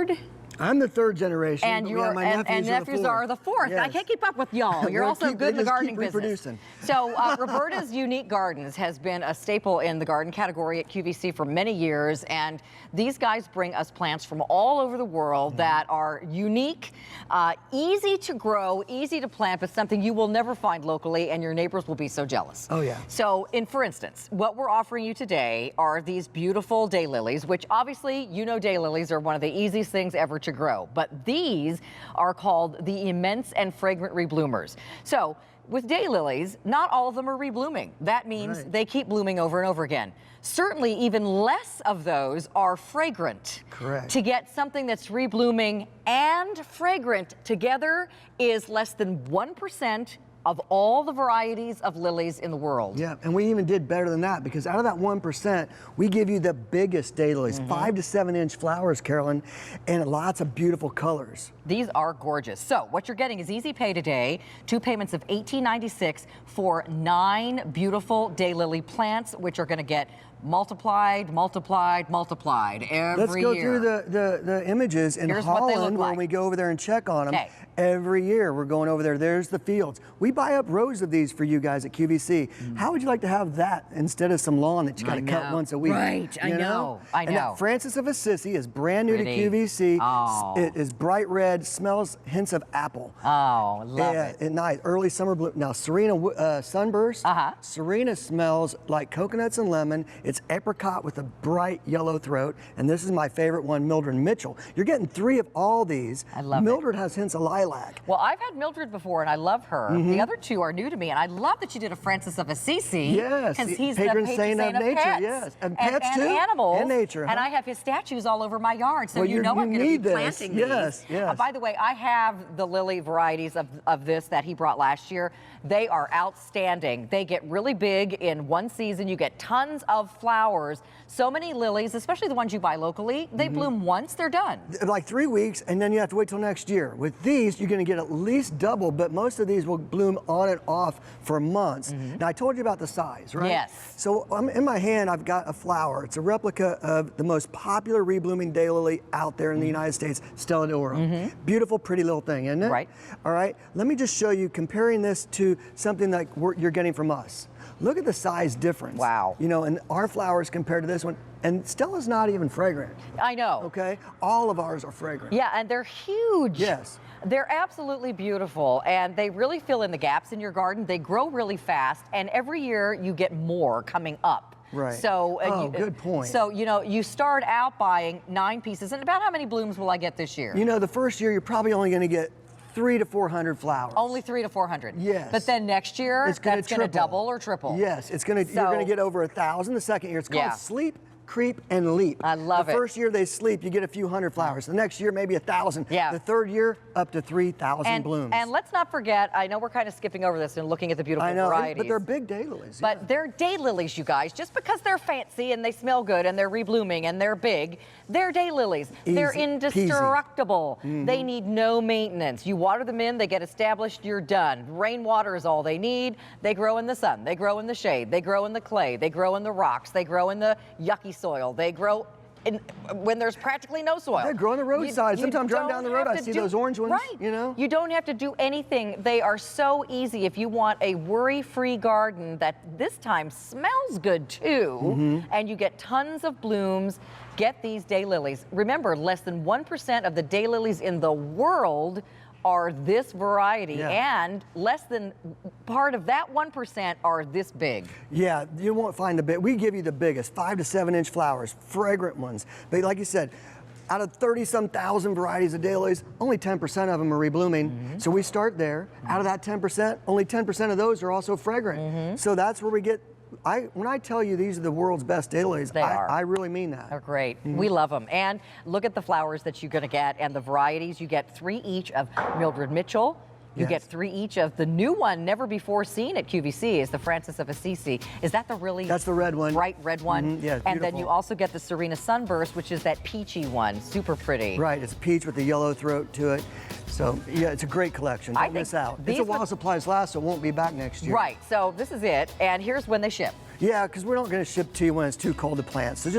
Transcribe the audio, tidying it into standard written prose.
third? I'm the third generation. And my nephews are the fourth. Yes. I can't keep up with y'all. You're also good in the gardening business. Reproducing. So Roberta's Unique Gardens has been a staple in the garden category at QVC for many years, and these guys bring us plants from all over the world that are unique, easy to grow, easy to plant, but something you will never find locally, and your neighbors will be so jealous. Oh yeah. So, for instance, what we're offering you today are these beautiful daylilies, which obviously you know daylilies are one of the easiest things ever to grow, but these are called the immense and fragrant rebloomers. So with daylilies, not all of them are reblooming. That means they keep blooming over and over again. Certainly even less of those are fragrant. Correct. To get something that's reblooming and fragrant together is less than 1% of all the varieties of lilies in the world. Yeah, and we even did better than that, because out of that 1%, we give you the biggest daylilies, 5 to 7 inch flowers, Carolyn, and lots of beautiful colors. These are gorgeous. So what you're getting is easy pay today, 2 payments of $18.96 for 9 beautiful daylily plants, which are going to get multiplied every year. Let's go through the images in Holland when we go over there and check on them. Okay. Every year we're going over there. There's the fields. We buy up rows of these for you guys at QVC. How would you like to have that instead of some lawn that you got to cut once a week? Right, I know. And that Francis of Assisi is brand new to QVC. Oh. It is bright red, smells hints of apple. Oh, love it. At night, early summer bloom. Now, Serena Sunburst. Serena smells like coconuts and lemon. It's apricot with a bright yellow throat. And this is my favorite one, Mildred Mitchell. You're getting 3 of all these. I love Mildred has hints of lilac. Well, I've had Mildred before, and I love her. The other 2 are new to me, and I love that you did a Francis of Assisi. Yes, because he's patron the saint of nature. Pets. Yes, and pets too, and animals, and nature. And I have his statues all over my yard, so well, you know I'm going to be planting these. Yes, yes. By the way, I have the lily varieties of this that he brought last year. They are outstanding. They get really big in one season. You get tons of flowers. So many lilies, especially the ones you buy locally, they bloom once, they're done. Like 3 weeks, and then you have to wait till next year. With these, you're going to get at least double, but most of these will bloom on and off for months. Now, I told you about the size, right? Yes. So in my hand, I've got a flower. It's a replica of the most popular reblooming daylily out there in the United States, Stella d'Oro. Beautiful, pretty little thing, isn't it? Right. All right. Let me just show you, comparing this to something that you're getting from us. Look at the size difference. Wow. You know, and our flowers compared to this one, and Stella's not even fragrant. I know. Okay? All of ours are fragrant. Yeah, and they're huge. Yes. They're absolutely beautiful, and they really fill in the gaps in your garden. They grow really fast, and every year you get more coming up. Right. So, good point. So, you know, you start out buying 9 pieces, and about how many blooms will I get this year? You know, the first year you're probably only going to get 300 to 400 flowers. Only 300 to 400. Yes. But then next year, it's going to double or triple. Yes, you're going to get over 1,000 the second year. It's called sleep, creep, and leap. I love the first year they sleep, you get a few hundred flowers. The next year, maybe 1,000. Yeah. The third year, up to 3,000 blooms. And let's not forget, I know we're kind of skipping over this and looking at the beautiful varieties. But they're big daylilies. But they're daylilies, you guys. Just because they're fancy and they smell good and they're reblooming and they're big, they're daylilies. They're indestructible. They need no maintenance. You water them in, they get established, you're done. Rainwater is all they need. They grow in the sun. They grow in the shade. They grow in the clay. They grow in the rocks. They grow in the yucky soil. They grow when there's practically no soil. They grow on the roadside. Sometimes driving down the road, I see those orange ones. Right. You know? You don't have to do anything. They are so easy if you want a worry-free garden that this time smells good too, and you get tons of blooms. Get these daylilies. Remember, less than 1% of the daylilies in the world are this variety, and less than part of that 1% are this big. Yeah, you won't find the big. We give you the biggest, 5 to 7 inch flowers, fragrant ones. But like you said, out of 30-some thousand varieties of daylilies, only 10% of them are reblooming. So we start there. Out of that 10%, only 10% of those are also fragrant. So that's where we get. When I tell you these are the world's best daylilies, I really mean that. They're great. We love them. And look at the flowers that you're going to get and the varieties. You get 3 each of Mildred Mitchell. You get 3 each of the new one, never before seen at QVC, is the Francis of Assisi. Is that the really That's the red one. Bright red one? Yeah, and then you also get the Serena Sunburst, which is that peachy one. Super pretty. Right, it's peach with the yellow throat to it. So, yeah, it's a great collection. Don't miss out. It's a while supplies last, so it won't be back next year. Right, so this is it, and here's when they ship. Yeah, because we're not going to ship to you when it's too cold to plant. So